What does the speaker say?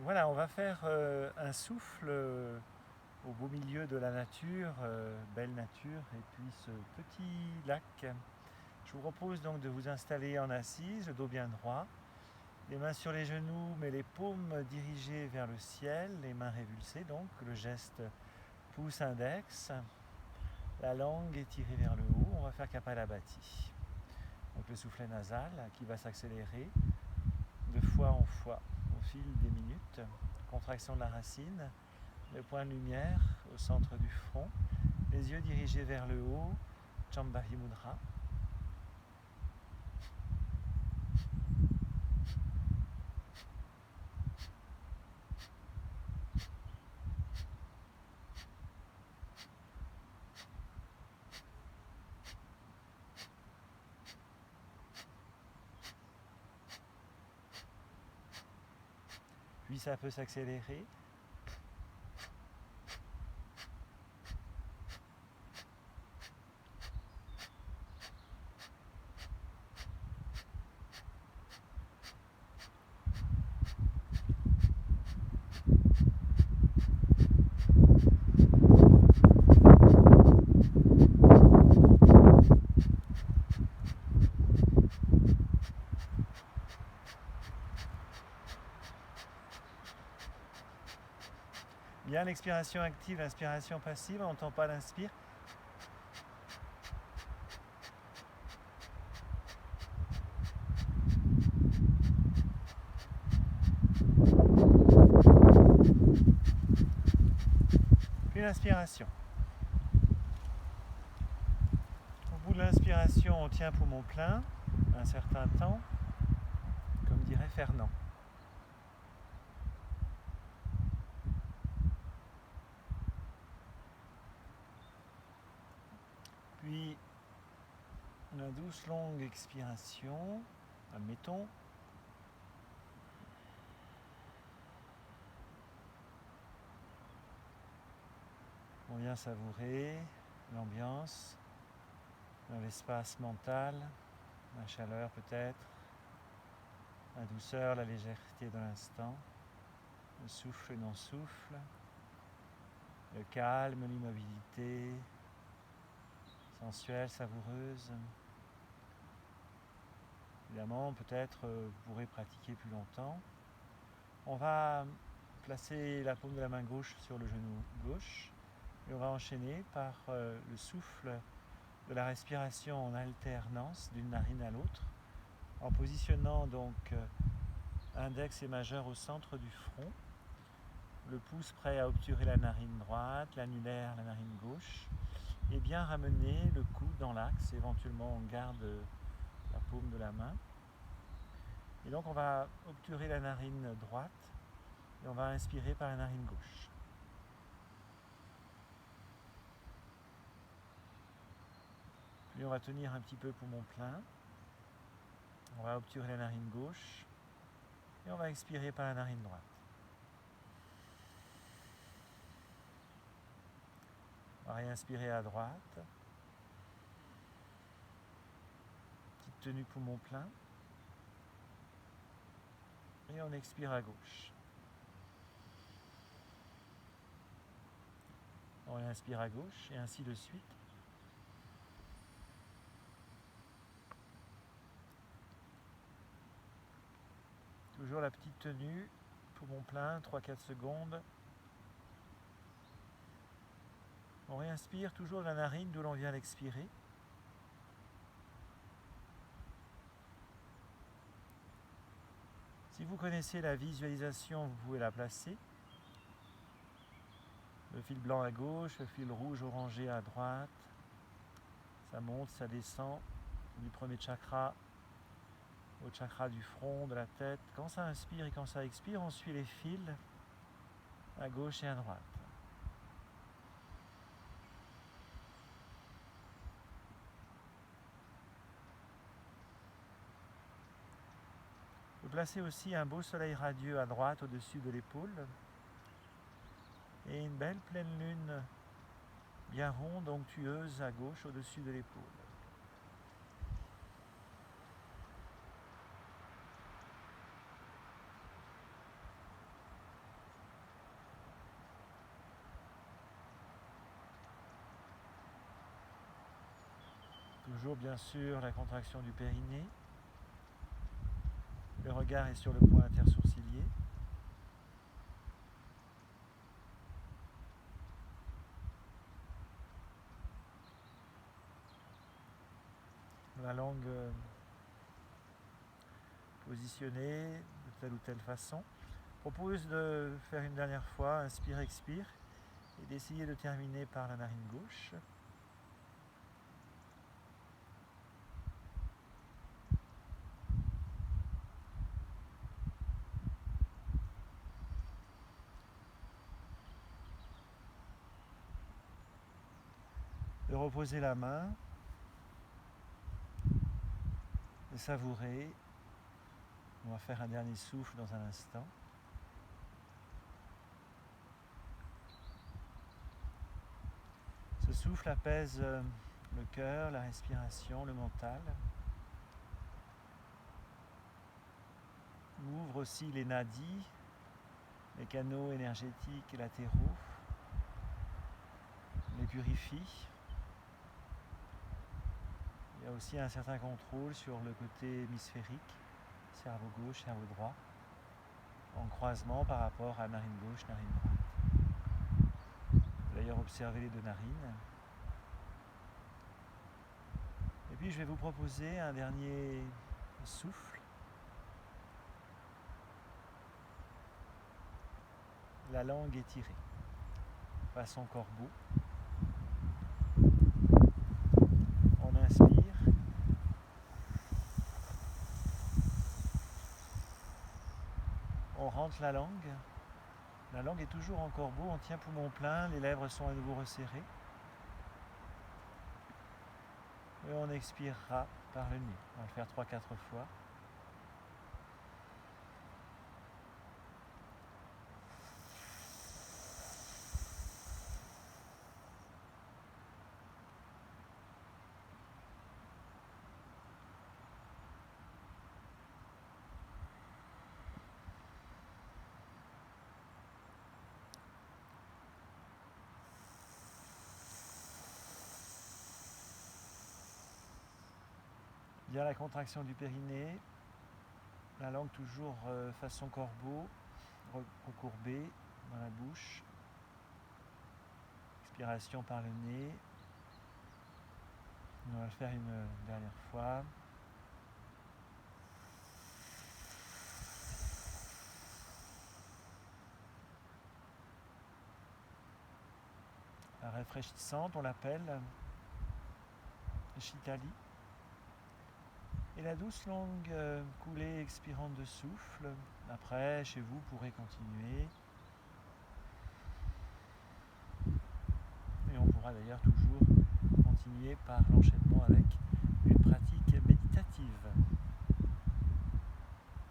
Voilà, on va faire un souffle au beau milieu de la nature, belle nature, et puis ce petit lac. Je vous propose donc de vous installer en assise, le dos bien droit, les mains sur les genoux, mais les paumes dirigées vers le ciel, les mains révulsées donc, le geste pouce-index, la langue étirée vers le haut, on va faire Kapalabhati. Donc le soufflet nasal qui va s'accélérer de fois en fois au fil des minutes, contraction de la racine, le point de lumière au centre du front, les yeux dirigés vers le haut, Chambhavi Mudra. Puis ça peut s'accélérer. Bien l'expiration active, l'inspiration passive, on n'entend pas l'inspire. Puis l'inspiration. Au bout de l'inspiration, on tient poumon plein un certain temps, comme dirait Fernand. Puis une douce longue expiration, admettons. On vient savourer l'ambiance, l'espace mental, la chaleur peut-être, la douceur, la légèreté de l'instant, le souffle et non-souffle, le calme, l'immobilité, sensuelle, savoureuse. Évidemment, peut-être vous pourrez pratiquer plus longtemps. On va placer la paume de la main gauche sur le genou gauche et on va enchaîner par le souffle de la respiration en alternance d'une narine à l'autre, en positionnant donc index et majeur au centre du front, le pouce prêt à obturer la narine droite, l'annulaire la narine gauche, et bien ramener le coude dans l'axe, éventuellement on garde la paume de la main. Et donc on va obturer la narine droite et on va inspirer par la narine gauche. Puis on va tenir un petit peu poumon plein. On va obturer la narine gauche et on va expirer par la narine droite. On va réinspirer à droite. Petite tenue poumon plein. Et on expire à gauche. On inspire à gauche et ainsi de suite. Toujours la petite tenue, poumon plein, 3-4 secondes. On réinspire toujours de la narine d'où l'on vient d'expirer. Si vous connaissez la visualisation, vous pouvez la placer. Le fil blanc à gauche, le fil rouge orangé à droite. Ça monte, ça descend du premier chakra au chakra du front, de la tête. Quand ça inspire et quand ça expire, on suit les fils à gauche et à droite. Vous placez aussi un beau soleil radieux à droite au-dessus de l'épaule et une belle pleine lune bien ronde, onctueuse à gauche au-dessus de l'épaule. Toujours bien sûr la contraction du périnée. Le regard est sur le point intersourcilier. La langue positionnée de telle ou telle façon. Je propose de faire une dernière fois, inspire, expire, et d'essayer de terminer par la narine gauche. De reposer la main, de savourer. On va faire un dernier souffle dans un instant. Ce souffle apaise le cœur, la respiration, le mental. Ouvre aussi les nadis, les canaux énergétiques latéraux, les purifie. Il y a aussi un certain contrôle sur le côté hémisphérique, cerveau gauche, cerveau droit, en croisement par rapport à narine gauche, narine droite. D'ailleurs, observez les deux narines. Et puis, je vais vous proposer un dernier souffle. La langue étirée, façon corbeau. On inspire. On rentre la langue. La langue est toujours en corbeau, on tient poumon plein, les lèvres sont à nouveau resserrées. Et on expirera par le nez. On va le faire 3-4 fois. Bien la contraction du périnée, la langue toujours façon corbeau, recourbée dans la bouche. Expiration par le nez. On va le faire une dernière fois. La rafraîchissante, on l'appelle Shitali. Et la douce langue coulée expirante de souffle. Après, chez vous, vous pourrez continuer. Et on pourra d'ailleurs toujours continuer par l'enchaînement avec une pratique méditative.